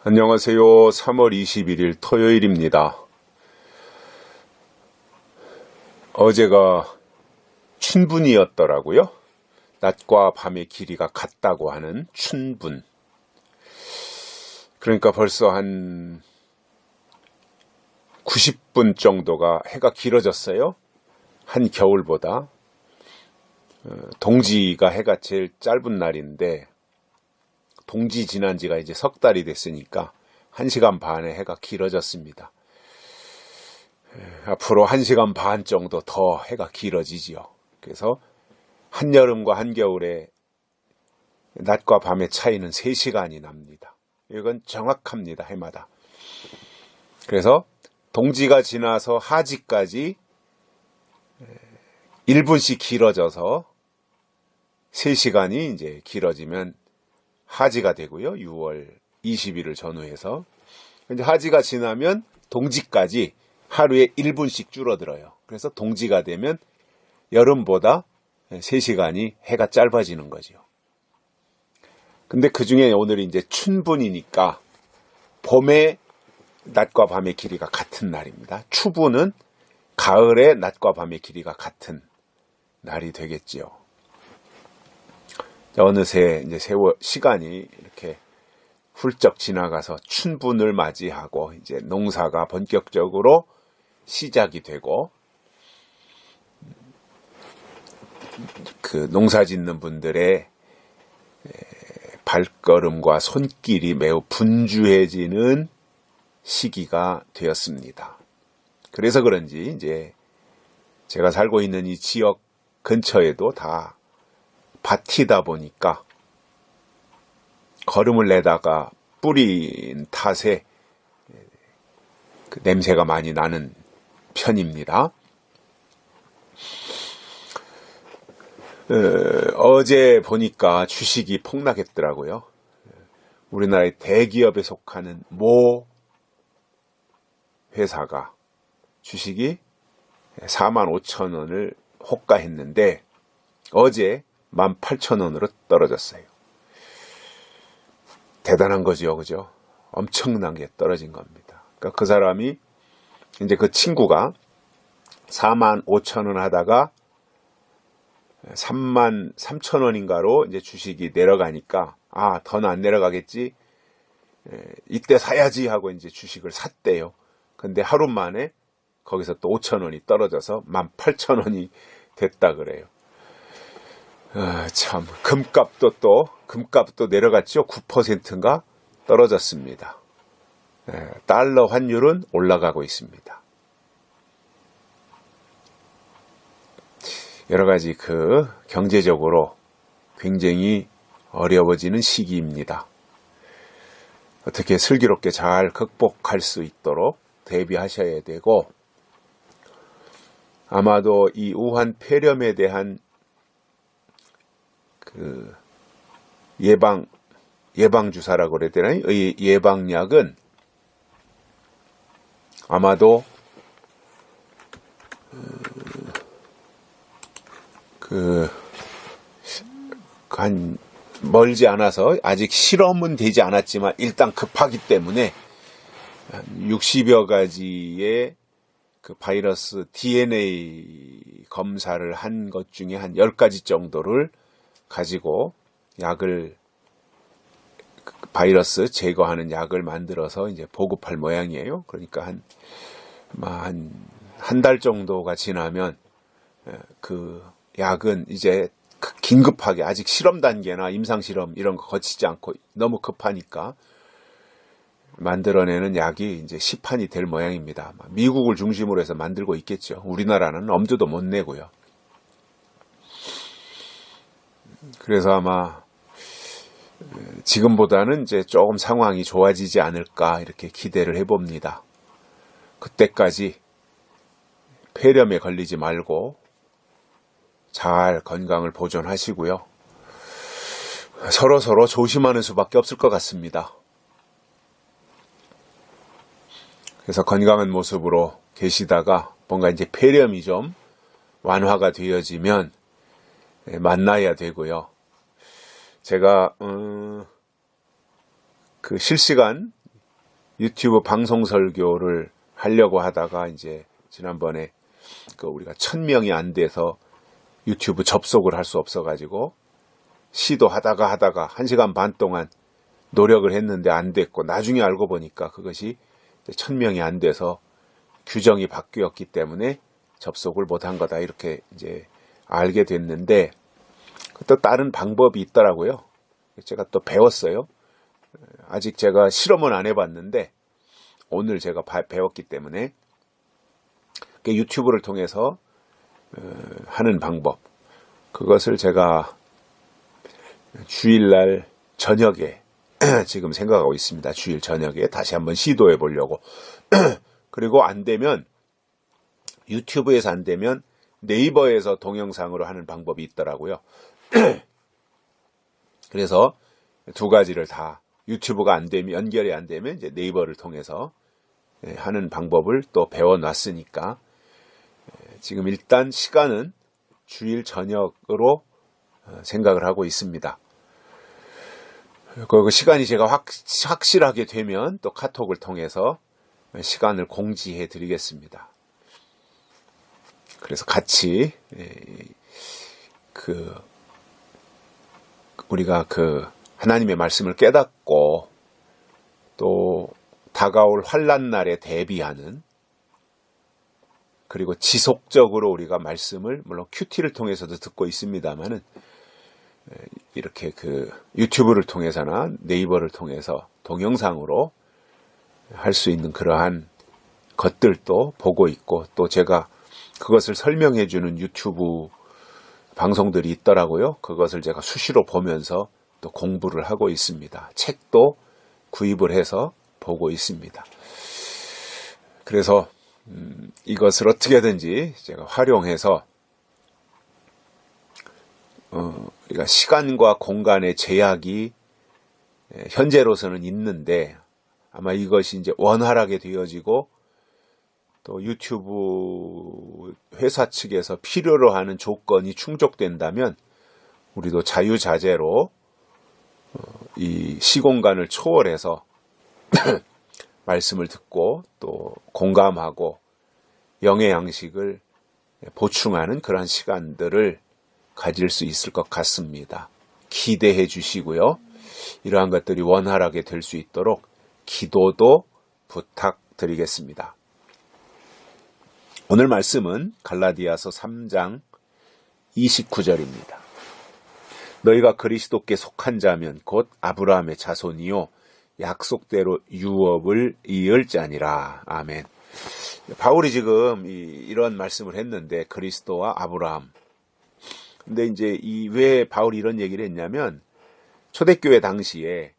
안녕하세요. 3월 21일 토요일입니다. 어제가 춘분이었더라고요. 낮과 밤의 길이가 같다고 하는 춘분. 그러니까 벌써 한 90분 정도가 해가 길어졌어요. 한겨울보다. 동지가 해가 제일 짧은 날인데 동지 지난 지가 이제 석 달이 됐으니까 1시간 반의 해가 길어졌습니다. 앞으로 1시간 반 정도 더 해가 길어지지요. 그래서 한여름과 한겨울의 낮과 밤의 차이는 3시간이 납니다. 이건 정확합니다. 해마다. 그래서 동지가 지나서 하지까지 1분씩 길어져서 3시간이 이제 길어지면 하지가 되고요. 6월 20일을 전후해서. 이제 하지가 지나면 동지까지 하루에 1분씩 줄어들어요. 그래서 동지가 되면 여름보다 3시간이 해가 짧아지는 거죠. 근데 그 중에 오늘이 이제 춘분이니까 봄의 낮과 밤의 길이가 같은 날입니다. 추분은 가을의 낮과 밤의 길이가 같은 날이 되겠지요. 어느새 이제 시간이 이렇게 훌쩍 지나가서 춘분을 맞이하고 이제 농사가 본격적으로 시작이 되고 그 농사 짓는 분들의 발걸음과 손길이 매우 분주해지는 시기가 되었습니다. 그래서 그런지 이제 제가 살고 있는 이 지역 근처에도 다 밭이다 보니까 거름을 내다가 뿌린 탓에 그 냄새가 많이 나는 편입니다. 어제 보니까 주식이 폭락했더라고요. 우리나라의 대기업에 속하는 모 회사가 주식이 45,000원을 호가했는데 어제 18,000원으로 떨어졌어요. 대단한 거죠, 그죠? 엄청나게 떨어진 겁니다. 그러니까 그 사람이, 이제 그 친구가 43,000원 하다가 33,000원인가로 이제 주식이 내려가니까, 더는 안 내려가겠지. 이때 사야지 하고 이제 주식을 샀대요. 근데 하루 만에 거기서 또 5,000원이 떨어져서 18,000원이 됐다 그래요. 참, 금값도 내려갔죠. 9%인가 떨어졌습니다. 달러 환율은 올라가고 있습니다. 여러 가지 경제적으로 굉장히 어려워지는 시기입니다. 어떻게 슬기롭게 잘 극복할 수 있도록 대비하셔야 되고, 아마도 이 우한 폐렴에 대한 예방주사라고 그래야 되나요? 이 예방약은 아마도 한 멀지 않아서 아직 실험은 되지 않았지만 일단 급하기 때문에 60여 가지의 그 바이러스 DNA 검사를 한 것 중에 한 10가지 정도를 가지고 바이러스 제거하는 약을 만들어서 이제 보급할 모양이에요. 그러니까 한 달 정도가 지나면 그 약은 이제 긴급하게 아직 실험 단계나 임상 실험 이런 거 거치지 않고 너무 급하니까 만들어내는 약이 이제 시판이 될 모양입니다. 미국을 중심으로 해서 만들고 있겠죠. 우리나라는 엄두도 못 내고요. 그래서 아마 지금보다는 이제 조금 상황이 좋아지지 않을까 이렇게 기대를 해봅니다. 그때까지 폐렴에 걸리지 말고 잘 건강을 보존하시고요. 서로 조심하는 수밖에 없을 것 같습니다. 그래서 건강한 모습으로 계시다가 뭔가 이제 폐렴이 좀 완화가 되어지면 만나야 되고요. 제가 그 실시간 유튜브 방송 설교를 하려고 하다가 이제 지난번에 우리가 1000명이 안 돼서 유튜브 접속을 할 수 없어가지고 시도하다가 1시간 반 동안 노력을 했는데 안 됐고, 나중에 알고 보니까 그것이 1000명이 안 돼서 규정이 바뀌었기 때문에 접속을 못한 거다, 이렇게 이제 알게 됐는데, 또 다른 방법이 있더라고요. 제가 또 배웠어요. 아직 제가 실험은 안 해봤는데 오늘 제가 배웠기 때문에 유튜브를 통해서 하는 방법, 그것을 제가 주일날 저녁에 지금 생각하고 있습니다. 주일 저녁에 다시 한번 시도해 보려고. 그리고 안 되면, 유튜브에서 안 되면 네이버에서 동영상으로 하는 방법이 있더라고요. 그래서 두 가지를 다, 유튜브가 안 되면, 연결이 안 되면 이제 네이버를 통해서 하는 방법을 또 배워놨으니까, 지금 일단 시간은 주일 저녁으로 생각을 하고 있습니다. 그 시간이 제가 확실하게 되면 또 카톡을 통해서 시간을 공지해 드리겠습니다. 그래서 같이 우리가 하나님의 말씀을 깨닫고 또 다가올 환난 날에 대비하는, 그리고 지속적으로 우리가 말씀을 물론 큐티를 통해서도 듣고 있습니다만은, 이렇게 유튜브를 통해서나 네이버를 통해서 동영상으로 할 수 있는 그러한 것들도 보고 있고, 또 제가 그것을 설명해 주는 유튜브 방송들이 있더라고요. 그것을 제가 수시로 보면서 또 공부를 하고 있습니다. 책도 구입을 해서 보고 있습니다. 그래서 이것을 어떻게든지 제가 활용해서 우리가 시간과 공간의 제약이 현재로서는 있는데, 아마 이것이 이제 원활하게 되어지고 또 유튜브 회사 측에서 필요로 하는 조건이 충족된다면 우리도 자유자재로 이 시공간을 초월해서 말씀을 듣고 또 공감하고 영의 양식을 보충하는 그런 시간들을 가질 수 있을 것 같습니다. 기대해 주시고요. 이러한 것들이 원활하게 될 수 있도록 기도도 부탁드리겠습니다. 오늘 말씀은 갈라디아서 3장 29절입니다. 너희가 그리스도께 속한 자면 곧 아브라함의 자손이요 약속대로 유업을 이을 자니라. 아멘. 바울이 지금 이런 말씀을 했는데, 그리스도와 아브라함. 근데 이제 왜 바울이 이런 얘기를 했냐면, 초대교회 당시에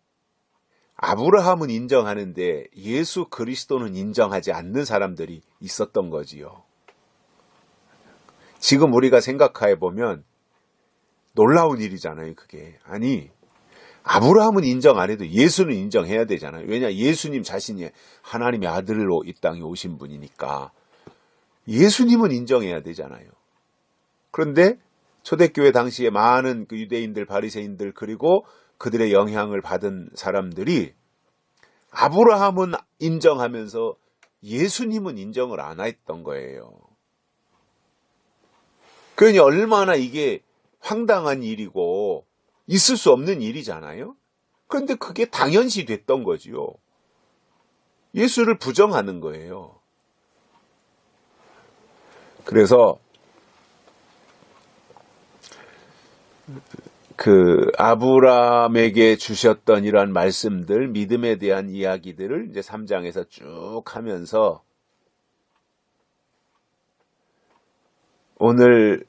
아브라함은 인정하는데 예수 그리스도는 인정하지 않는 사람들이 있었던 거지요. 지금 우리가 생각해 보면 놀라운 일이잖아요, 그게. 아니, 아브라함은 인정 안 해도 예수는 인정해야 되잖아요. 왜냐, 예수님 자신이 하나님의 아들로 이 땅에 오신 분이니까 예수님은 인정해야 되잖아요. 그런데 초대교회 당시에 많은 유대인들, 바리새인들, 그리고 그들의 영향을 받은 사람들이 아브라함은 인정하면서 예수님은 인정을 안 했던 거예요. 그러니 얼마나 이게 황당한 일이고 있을 수 없는 일이잖아요. 그런데 그게 당연시 됐던 거지요. 예수를 부정하는 거예요. 그래서 아브라함에게 주셨던 이러한 말씀들, 믿음에 대한 이야기들을 이제 3장에서 쭉 하면서 오늘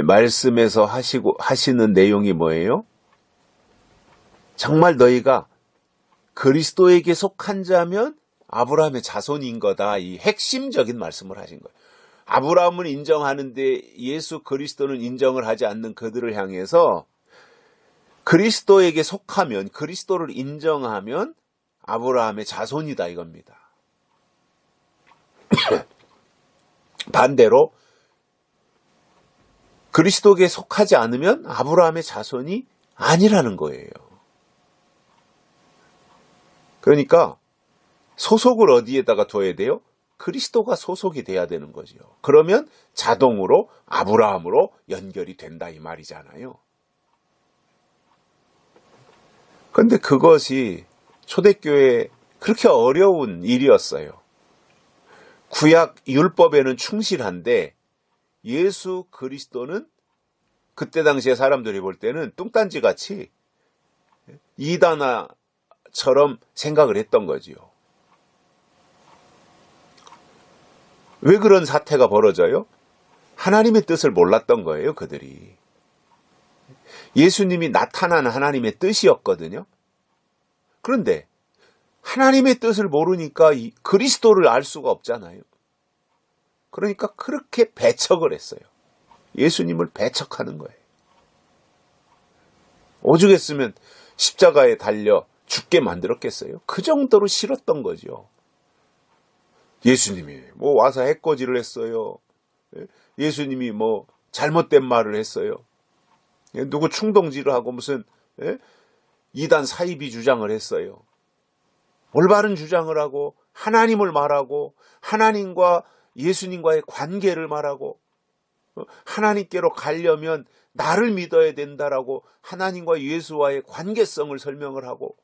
말씀에서 하시는 내용이 뭐예요? 정말 너희가 그리스도에게 속한 자면 아브라함의 자손인 거다. 이 핵심적인 말씀을 하신 거예요. 아브라함은 인정하는데 예수 그리스도는 인정을 하지 않는 그들을 향해서 그리스도에게 속하면, 그리스도를 인정하면 아브라함의 자손이다, 이겁니다. 반대로 그리스도에게 속하지 않으면 아브라함의 자손이 아니라는 거예요. 그러니까 소속을 어디에다가 둬야 돼요? 그리스도가 소속이 돼야 되는 거죠. 그러면 자동으로 아브라함으로 연결이 된다 이 말이잖아요. 그런데 그것이 초대교회에 그렇게 어려운 일이었어요. 구약 율법에는 충실한데 예수 그리스도는 그때 당시에 사람들이 볼 때는 뚱딴지 같이 이단아처럼 생각을 했던 거지요. 왜 그런 사태가 벌어져요? 하나님의 뜻을 몰랐던 거예요, 그들이. 예수님이 나타난 하나님의 뜻이었거든요. 그런데 하나님의 뜻을 모르니까 그리스도를 알 수가 없잖아요. 그러니까 그렇게 배척을 했어요. 예수님을 배척하는 거예요. 오죽했으면 십자가에 달려 죽게 만들었겠어요? 그 정도로 싫었던 거죠. 예수님이 뭐 와서 해코지를 했어요. 예수님이 뭐 잘못된 말을 했어요. 누구 충동질을 하고 무슨 이단 사이비 주장을 했어요. 올바른 주장을 하고 하나님을 말하고 하나님과 예수님과의 관계를 말하고 하나님께로 가려면 나를 믿어야 된다라고 하나님과 예수와의 관계성을 설명을 하고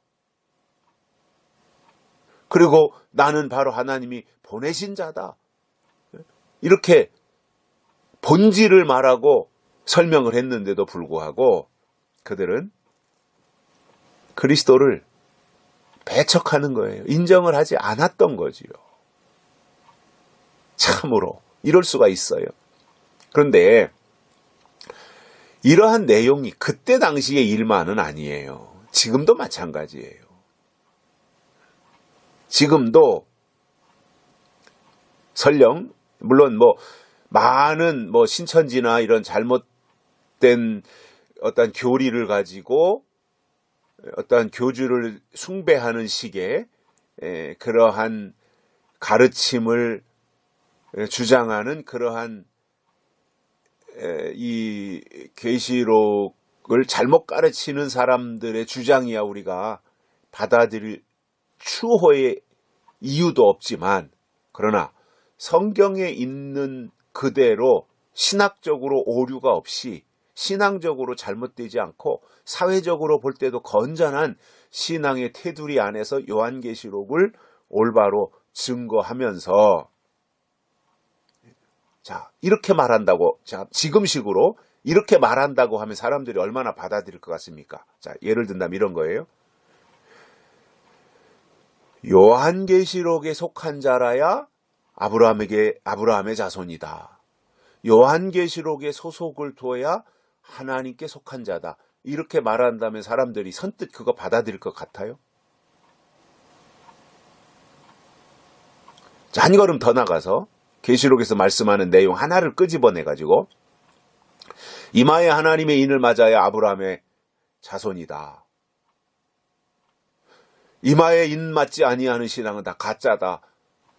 그리고 나는 바로 하나님이 보내신 자다. 이렇게 본질을 말하고 설명을 했는데도 불구하고 그들은 그리스도를 배척하는 거예요. 인정을 하지 않았던 거지요. 참으로 이럴 수가 있어요. 그런데 이러한 내용이 그때 당시의 일만은 아니에요. 지금도 마찬가지예요. 지금도 설령 물론 많은 신천지나 이런 잘못된 어떤 교리를 가지고 어떤 교주를 숭배하는 식의 그러한 가르침을 주장하는 그러한 이 계시록을 잘못 가르치는 사람들의 주장이야 우리가 받아들일 추호의 이유도 없지만 그러나 성경에 있는 그대로 신학적으로 오류가 없이 신앙적으로 잘못되지 않고 사회적으로 볼 때도 건전한 신앙의 테두리 안에서 요한계시록을 올바로 증거하면서 자 이렇게 말한다고 자 지금식으로 이렇게 말한다고 하면 사람들이 얼마나 받아들일 것 같습니까? 자 예를 든다면 이런 거예요. 요한계시록에 속한 자라야 아브라함의 자손이다. 요한계시록에 소속을 둬야 하나님께 속한 자다. 이렇게 말한다면 사람들이 선뜻 그거 받아들일 것 같아요? 자, 한 걸음 더 나가서 계시록에서 말씀하는 내용 하나를 끄집어내가지고 이마에 하나님의 인을 맞아야 아브라함의 자손이다. 이마에 인 맞지 아니하는 신앙은 다 가짜다.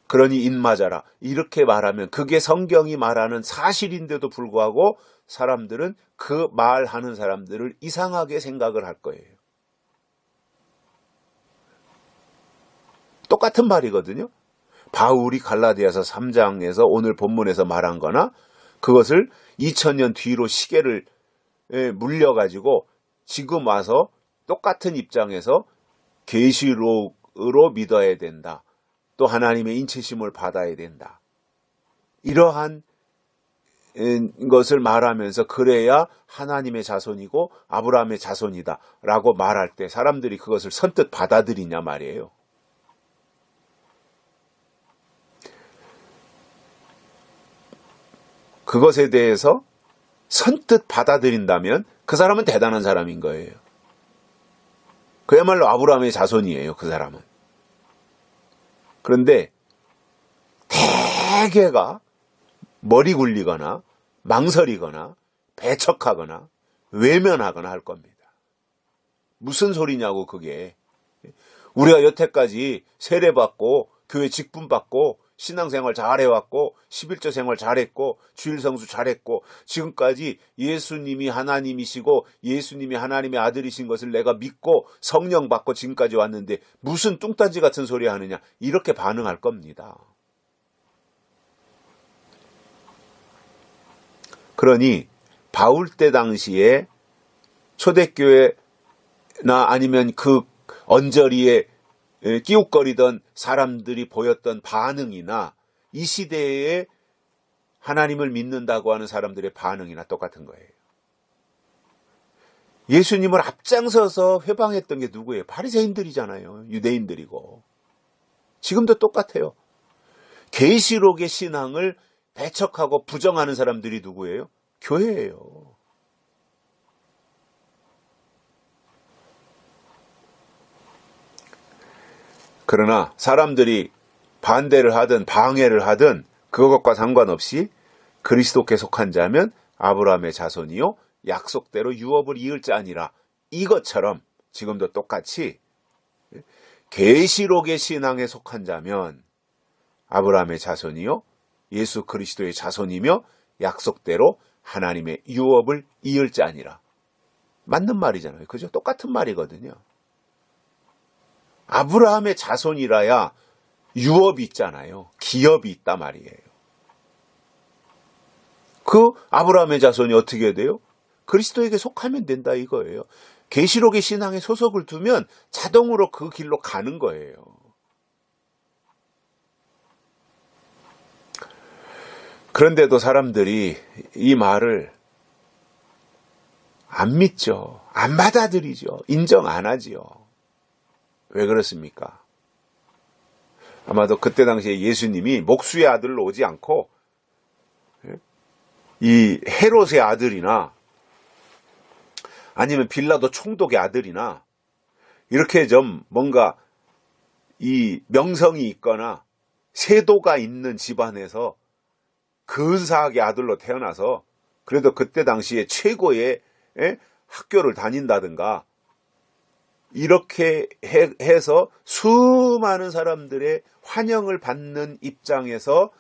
그러니 인 맞아라. 이렇게 말하면 그게 성경이 말하는 사실인데도 불구하고 사람들은 그 말하는 사람들을 이상하게 생각을 할 거예요. 똑같은 말이거든요. 바울이 갈라디아서 3장에서 오늘 본문에서 말한 거나 그것을 2000년 뒤로 시계를 물려가지고 지금 와서 똑같은 입장에서 계시록으로 믿어야 된다. 또 하나님의 인치심을 받아야 된다. 이러한 것을 말하면서 그래야 하나님의 자손이고 아브라함의 자손이다 라고 말할 때 사람들이 그것을 선뜻 받아들이냐 말이에요. 그것에 대해서 선뜻 받아들인다면 그 사람은 대단한 사람인 거예요. 그야말로 아브라함의 자손이에요. 그 사람은. 그런데 대개가 머리 굴리거나 망설이거나 배척하거나 외면하거나 할 겁니다. 무슨 소리냐고 그게. 우리가 여태까지 세례받고 교회 직분받고 신앙생활 잘해왔고 11조 생활 잘했고 주일성수 잘했고 지금까지 예수님이 하나님이시고 예수님이 하나님의 아들이신 것을 내가 믿고 성령 받고 지금까지 왔는데 무슨 뚱딴지 같은 소리 하느냐, 이렇게 반응할 겁니다. 그러니 바울 때 당시에 초대교회나 아니면 그 언저리에 끼웃거리던 사람들이 보였던 반응이나 이 시대에 하나님을 믿는다고 하는 사람들의 반응이나 똑같은 거예요. 예수님을 앞장서서 회방했던 게 누구예요? 바리새인들이잖아요. 유대인들이고. 지금도 똑같아요. 계시록의 신앙을 배척하고 부정하는 사람들이 누구예요? 교회예요. 그러나 사람들이 반대를 하든 방해를 하든 그것과 상관없이 그리스도께 속한 자면 아브라함의 자손이요 약속대로 유업을 이을 자니라. 이것처럼 지금도 똑같이 계시록의 신앙에 속한 자면 아브라함의 자손이요 예수 그리스도의 자손이며 약속대로 하나님의 유업을 이을 자니라. 맞는 말이잖아요. 그죠? 똑같은 말이거든요. 아브라함의 자손이라야 유업이 있잖아요. 기업이 있단 말이에요. 그 아브라함의 자손이 어떻게 돼요? 그리스도에게 속하면 된다 이거예요. 계시록의 신앙에 소속을 두면 자동으로 그 길로 가는 거예요. 그런데도 사람들이 이 말을 안 믿죠. 안 받아들이죠. 인정 안 하지요. 왜 그렇습니까? 아마도 그때 당시에 예수님이 목수의 아들로 오지 않고 이 헤롯의 아들이나 아니면 빌라도 총독의 아들이나 이렇게 좀 뭔가 이 명성이 있거나 세도가 있는 집안에서 근사하게 아들로 태어나서 그래도 그때 당시에 최고의 학교를 다닌다든가 이렇게 해서 수많은 사람들의 환영을 받는 입장에서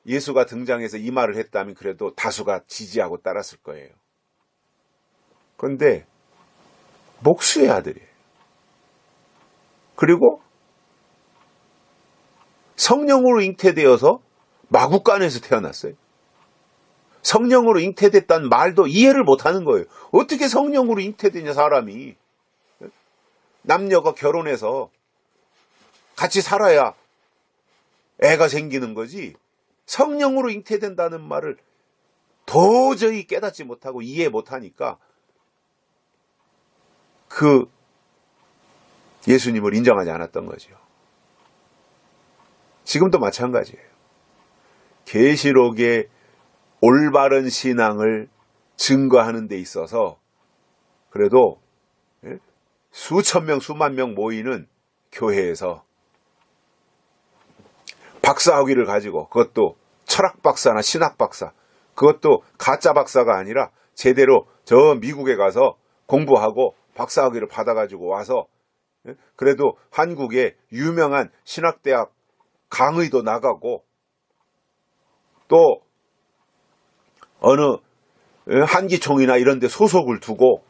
예수가 등장해서 이 말을 했다면 그래도 다수가 지지하고 따랐을 거예요. 그런데 목수의 아들이에요. 그리고 성령으로 잉태되어서 마구간에서 태어났어요. 성령으로 잉태됐다는 말도 이해를 못하는 거예요. 어떻게 성령으로 잉태되냐 사람이. 남녀가 결혼해서 같이 살아야 애가 생기는 거지 성령으로 잉태된다는 말을 도저히 깨닫지 못하고 이해 못하니까 그 예수님을 인정하지 않았던 거죠. 지금도 마찬가지예요. 계시록의 올바른 신앙을 증거하는 데 있어서 그래도 수천 명, 수만 명 모이는 교회에서 박사학위를 가지고 그것도 철학 박사나 신학 박사, 그것도 가짜 박사가 아니라 제대로 저 미국에 가서 공부하고 박사학위를 받아가지고 와서 그래도 한국의 유명한 신학대학 강의도 나가고 또 어느 한기총이나 이런 데 소속을 두고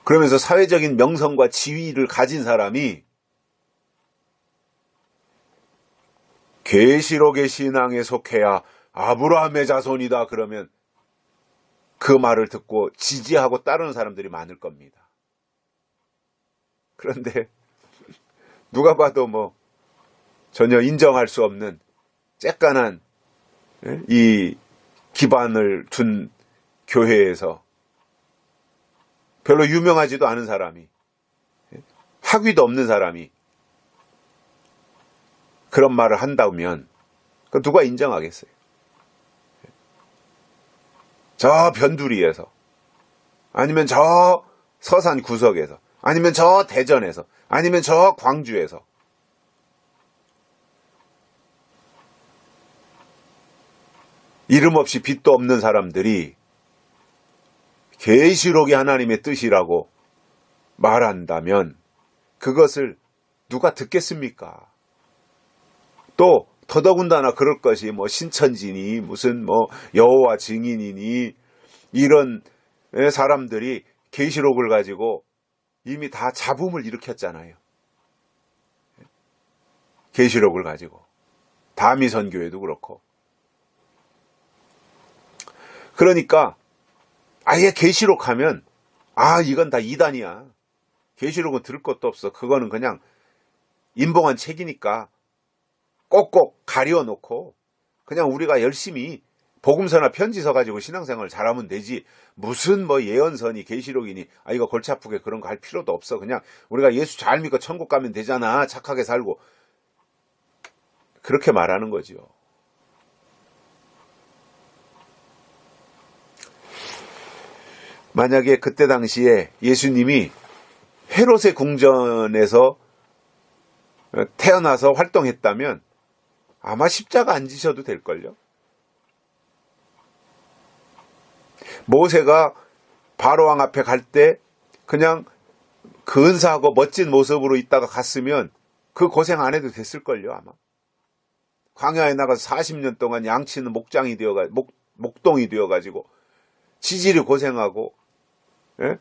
그러면서 사회적인 명성과 지위를 가진 사람이 계시록의 신앙에 속해야 아브라함의 자손이다 그러면 그 말을 듣고 지지하고 따르는 사람들이 많을 겁니다. 그런데 누가 봐도 뭐 전혀 인정할 수 없는 쬐깐한 이 기반을 둔 교회에서 별로 유명하지도 않은 사람이, 학위도 없는 사람이 그런 말을 한다면 누가 인정하겠어요? 저 변두리에서 아니면 저 서산 구석에서 아니면 저 대전에서 아니면 저 광주에서 이름 없이 빚도 없는 사람들이 계시록이 하나님의 뜻이라고 말한다면 그것을 누가 듣겠습니까? 또 더더군다나 그럴 것이 뭐 신천지니 무슨 뭐 여호와 증인이니 이런 사람들이 계시록을 가지고 이미 다 잡음을 일으켰잖아요. 계시록을 가지고 다미선교회도 그렇고. 그러니까 아예 계시록 하면 이건 다 이단이야. 계시록은 들을 것도 없어. 그거는 그냥 인봉한 책이니까 꼭꼭 가려놓고 그냥 우리가 열심히 복음서나 편지서 가지고 신앙생활 잘하면 되지. 무슨 뭐 예언서니 계시록이니 이거 골치 아프게 그런 거 할 필요도 없어. 그냥 우리가 예수 잘 믿고 천국 가면 되잖아. 착하게 살고. 그렇게 말하는 거죠. 만약에 그때 당시에 예수님이 헤롯의 궁전에서 태어나서 활동했다면 아마 십자가 안 지셔도 될걸요. 모세가 바로왕 앞에 갈 때 그냥 근사하고 멋진 모습으로 있다가 갔으면 그 고생 안 해도 됐을걸요. 아마 광야에 나가서 40년 동안 양치는 목동이 되어가지고 지질이 고생하고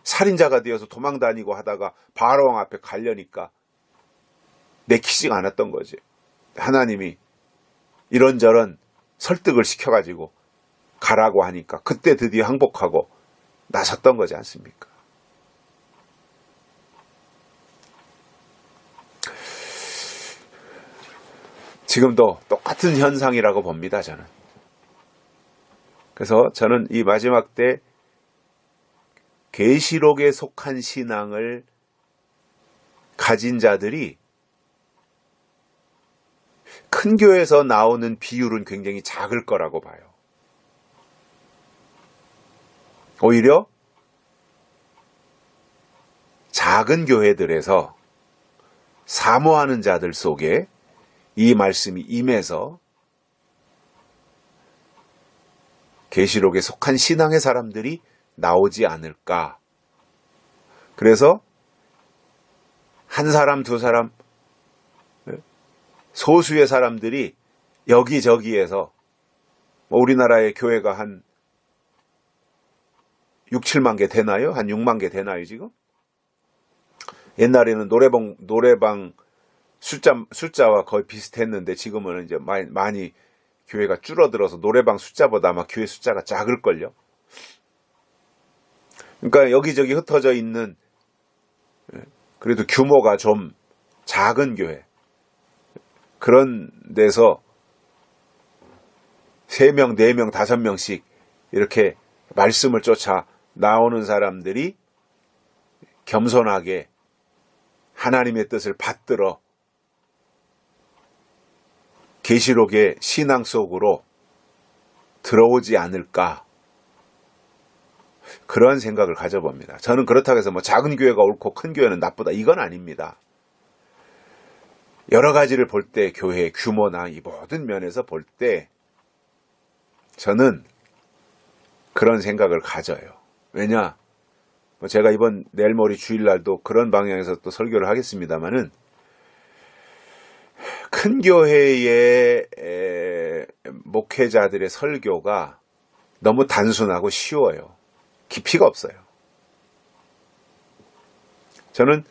살인자가 되어서 도망다니고 하다가 바로왕 앞에 가려니까 내키지가 않았던 거지. 하나님이 이런저런 설득을 시켜가지고 가라고 하니까 그때 드디어 항복하고 나섰던 거지 않습니까? 지금도 똑같은 현상이라고 봅니다, 저는. 그래서 저는 이 마지막 때 계시록에 속한 신앙을 가진 자들이 큰 교회에서 나오는 비율은 굉장히 작을 거라고 봐요. 오히려 작은 교회들에서 사모하는 자들 속에 이 말씀이 임해서 계시록에 속한 신앙의 사람들이 나오지 않을까. 그래서 한 사람, 두 사람, 소수의 사람들이 여기저기에서 우리나라의 교회가 한 6, 7만 개 되나요? 한 6만 개 되나요, 지금? 옛날에는 노래방 숫자와 거의 비슷했는데 지금은 이제 많이 교회가 줄어들어서 노래방 숫자보다 아마 교회 숫자가 작을걸요. 그러니까 여기저기 흩어져 있는 그래도 규모가 좀 작은 교회, 그런 데서 3명, 4명, 5명씩 이렇게 말씀을 쫓아 나오는 사람들이 겸손하게 하나님의 뜻을 받들어 계시록의 신앙 속으로 들어오지 않을까, 그런 생각을 가져봅니다. 저는 그렇다고 해서 뭐 작은 교회가 옳고 큰 교회는 나쁘다, 이건 아닙니다. 여러 가지를 볼 때 교회의 규모나 이 모든 면에서 볼 때 저는 그런 생각을 가져요. 왜냐, 제가 이번 내일 모레 주일날도 그런 방향에서 또 설교를 하겠습니다만은, 큰 교회의 목회자들의 설교가 너무 단순하고 쉬워요. 깊이가 없어요. 저는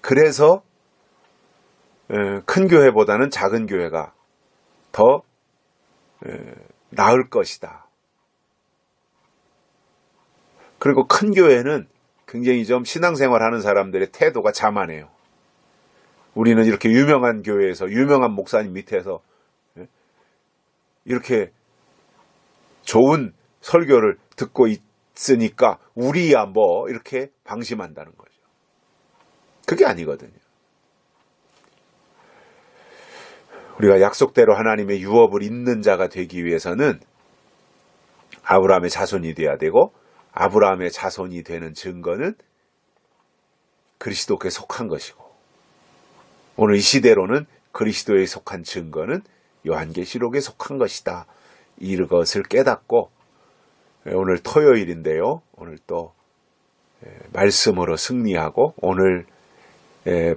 그래서 큰 교회보다는 작은 교회가 더 나을 것이다. 그리고 큰 교회는 굉장히 좀 신앙생활 하는 사람들의 태도가 자만해요. 우리는 이렇게 유명한 교회에서 유명한 목사님 밑에서 이렇게 좋은 설교를 듣고 있으니까 우리야 뭐 이렇게 방심한다는 거죠. 그게 아니거든요. 우리가 약속대로 하나님의 유업을 잇는 자가 되기 위해서는 아브라함의 자손이 돼야 되고, 아브라함의 자손이 되는 증거는 그리스도께 속한 것이고, 오늘 이 시대로는 그리스도에 속한 증거는 요한계시록에 속한 것이다. 이것을 깨닫고 오늘 토요일인데요. 오늘 또 말씀으로 승리하고 오늘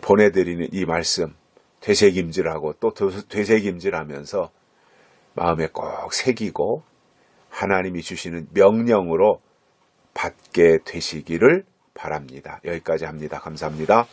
보내드리는 이 말씀 되새김질하고 또 되새김질하면서 마음에 꼭 새기고 하나님이 주시는 명령으로 받게 되시기를 바랍니다. 여기까지 합니다. 감사합니다.